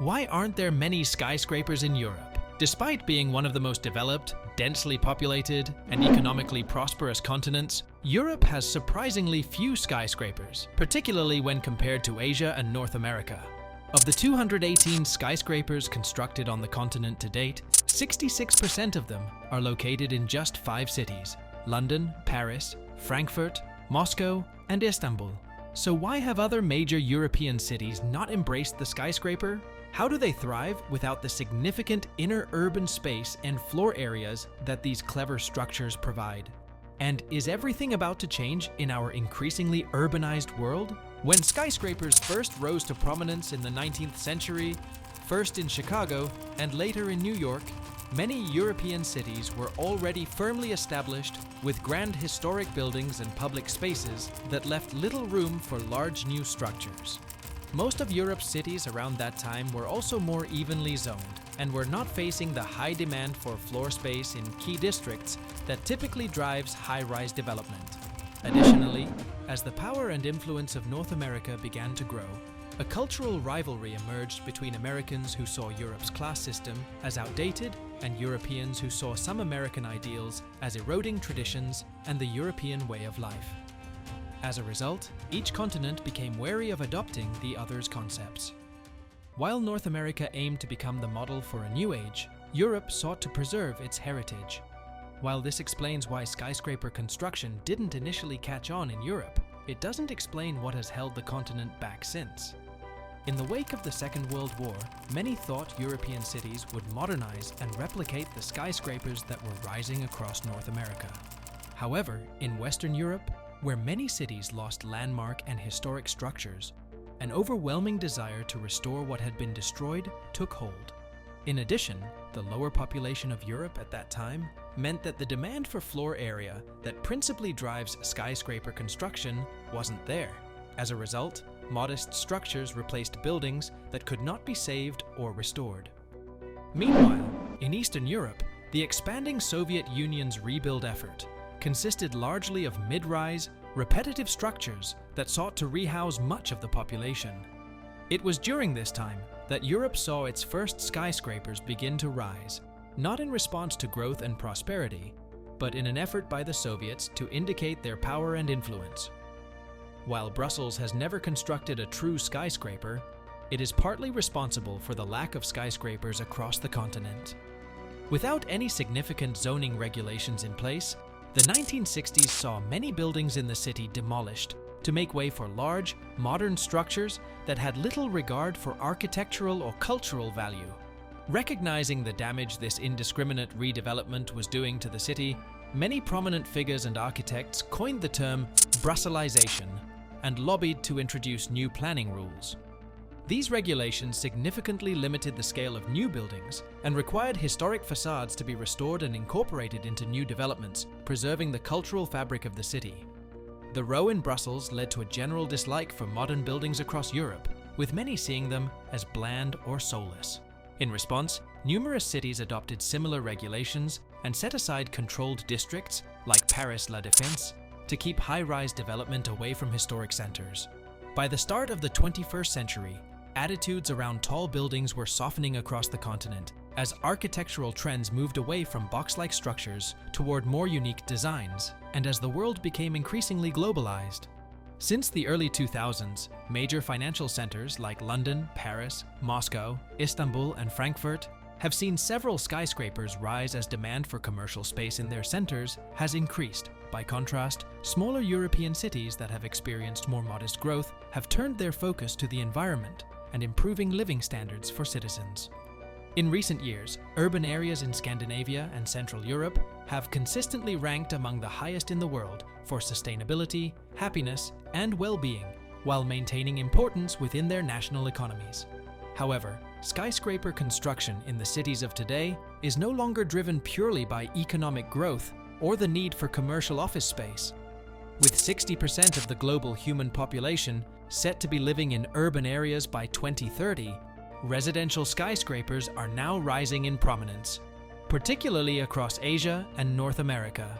Why aren't there many skyscrapers in Europe? Despite being one of the most developed, densely populated, and economically prosperous continents, Europe has surprisingly few skyscrapers, particularly when compared to Asia and North America. Of the 218 skyscrapers constructed on the continent to date, 66% of them are located in just 5 cities: London, Paris, Frankfurt, Moscow, and Istanbul. So why have other major European cities not embraced the skyscraper? How do they thrive without the significant inner urban space and floor areas that these clever structures provide? And is everything about to change in our increasingly urbanized world? When skyscrapers first rose to prominence in the 19th century, first in Chicago and later in New York, many European cities were already firmly established with grand historic buildings and public spaces that left little room for large new structures. Most of Europe's cities around that time were also more evenly zoned and were not facing the high demand for floor space in key districts that typically drives high-rise development. Additionally, as the power and influence of North America began to grow, a cultural rivalry emerged between Americans who saw Europe's class system as outdated and Europeans who saw some American ideals as eroding traditions and the European way of life. As a result, each continent became wary of adopting the other's concepts. While North America aimed to become the model for a new age, Europe sought to preserve its heritage. While this explains why skyscraper construction didn't initially catch on in Europe, it doesn't explain what has held the continent back since. In the wake of the Second World War, many thought European cities would modernize and replicate the skyscrapers that were rising across North America. However, in Western Europe, where many cities lost landmark and historic structures, an overwhelming desire to restore what had been destroyed took hold. In addition, the lower population of Europe at that time meant that the demand for floor area that principally drives skyscraper construction wasn't there. As a result, modest structures replaced buildings that could not be saved or restored. Meanwhile, in Eastern Europe, the expanding Soviet Union's rebuild effort consisted largely of mid-rise, repetitive structures that sought to rehouse much of the population. It was during this time that Europe saw its first skyscrapers begin to rise, not in response to growth and prosperity, but in an effort by the Soviets to indicate their power and influence. While Brussels has never constructed a true skyscraper, it is partly responsible for the lack of skyscrapers across the continent. Without any significant zoning regulations in place, the 1960s saw many buildings in the city demolished to make way for large, modern structures that had little regard for architectural or cultural value. Recognizing the damage this indiscriminate redevelopment was doing to the city, many prominent figures and architects coined the term Brusselization and lobbied to introduce new planning rules. These regulations significantly limited the scale of new buildings and required historic facades to be restored and incorporated into new developments, preserving the cultural fabric of the city. The row in Brussels led to a general dislike for modern buildings across Europe, with many seeing them as bland or soulless. In response, numerous cities adopted similar regulations and set aside controlled districts, like Paris La Défense, to keep high-rise development away from historic centers. By the start of the 21st century, attitudes around tall buildings were softening across the continent as architectural trends moved away from box-like structures toward more unique designs, and as the world became increasingly globalized. Since the early 2000s, major financial centers like London, Paris, Moscow, Istanbul, and Frankfurt have seen several skyscrapers rise as demand for commercial space in their centers has increased. By contrast, smaller European cities that have experienced more modest growth have turned their focus to the environment and improving living standards for citizens. In recent years, urban areas in Scandinavia and Central Europe have consistently ranked among the highest in the world for sustainability, happiness, and well-being, while maintaining importance within their national economies. However, skyscraper construction in the cities of today is no longer driven purely by economic growth or the need for commercial office space. With 60% of the global human population set to be living in urban areas by 2030, residential skyscrapers are now rising in prominence, particularly across Asia and North America.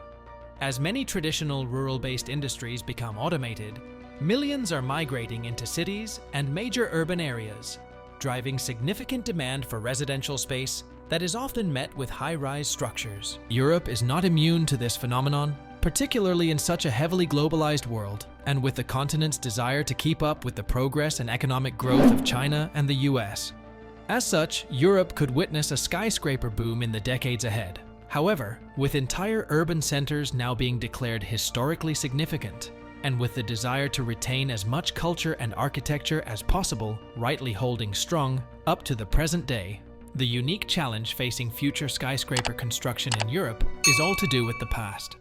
As many traditional rural-based industries become automated, millions are migrating into cities and major urban areas, driving significant demand for residential space that is often met with high-rise structures. Europe is not immune to this phenomenon, particularly in such a heavily globalized world, and with the continent's desire to keep up with the progress and economic growth of China and the US. As such, Europe could witness a skyscraper boom in the decades ahead. However, with entire urban centers now being declared historically significant, and with the desire to retain as much culture and architecture as possible rightly holding strong up to the present day, the unique challenge facing future skyscraper construction in Europe is all to do with the past.